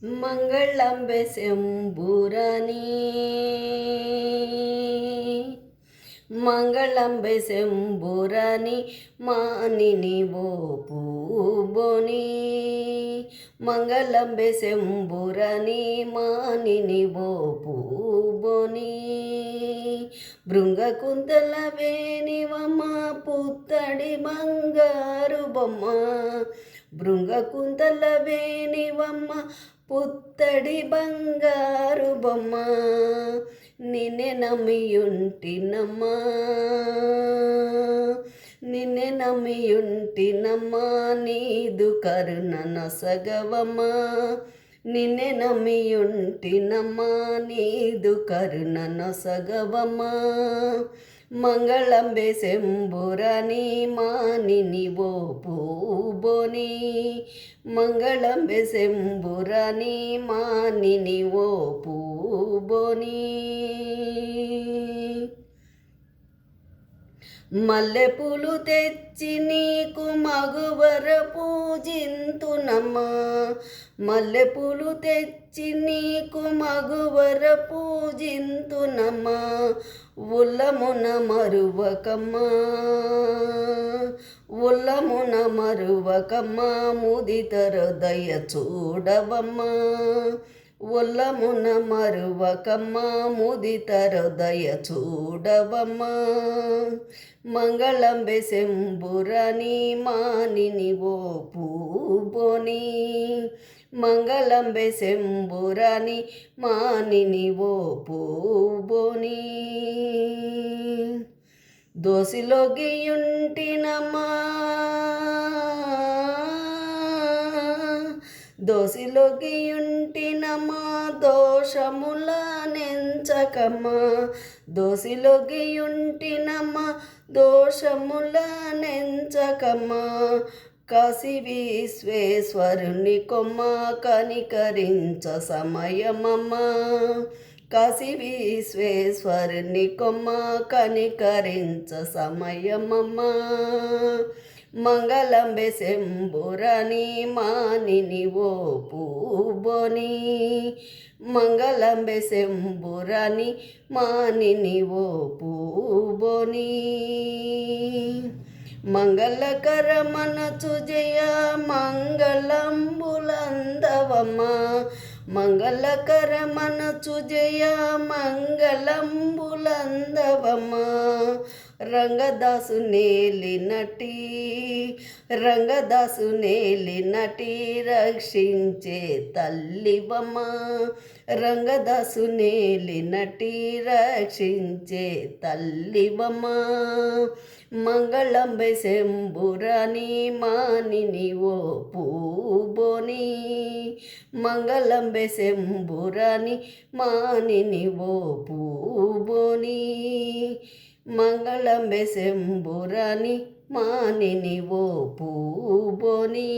మంగళంబె శంభురాణి మంగళంబె శంభురాణి మానిని ఓ పూబోని మంగళంబె శంభురాణి మానిని ఓ పూబోని భృంగకుంతల వేణివమ్మ పుత్తడి బంగారు బొమ్మ భృంగకుంతల వేణివమ్మ పుత్తడి బంగారు బొమ్మ నిన్నే నమ్మియుంటినమ్మా నిన్నే నమ్మియుంటినమ్మా నీదు కరుణ నొసగవమ్మా నిన్నే నమ్మియుంటినమ్మా నీదు కరుణ నొసగవమ్మా మంగళంబె శంభురాణి మానిని ఓ పూబోని మంగళంబె శంభురాణి మానిని ఓ పూబోని మల్లెపూలు తెచ్చి నీకు మగువర పూజింతునమ్మా మల్లెపూలు తెచ్చి నీకు మగువర పూజింతునమ్మా ఉల్లమున మరువకమ్మా ఉల్లమున మరువకమ్మా ముదితర దయ చూడవమ్మా ఉల్లమున మరువకమ్మా ముదితర దయ చూడవమ్మా మంగళంబె శంభురాణి మానిని ఓ పూబోని మంగళంబె శంభురాణి మానిని ఓ పూబోని దోసిలోగియుంటినమ్మా దోసిలోగియుంటినమ్మా దోషముల నెంచకమ్మా దోసిలోగియుంటినమ్మా దోషముల నెంచకమ్మా కాశీ విశ్వేశ్వరుని కొమ్మ కనికరించ సమయమమ్మా కాశీ విశ్వేశ్వరుని కొమ్మ కనికరించ సమయమమ్మా మంగళంబె శంభురాణి మానిని ఓ పూబోని మంగళంబె శంభురాణి మానిని ఓ పూబోని మంగళకరమనచు జయ మంగళంబులందవమ్మా మంగళకరమనచు జయ మంగళంబులందవమ్మా రంగదాసు నేలినటి రంగదాసు నేలినటి రక్షించే తల్లివమ్మా రంగదాసు నేలినటి రక్షించే తల్లివమ్మా మంగళంబె శంభురాణి మానిని ఓ పూబోని మంగళంబె శంభురాణి మానిని ఓ పూబోని మంగళంబె శంభురాణి మానిని ఓ పూబోని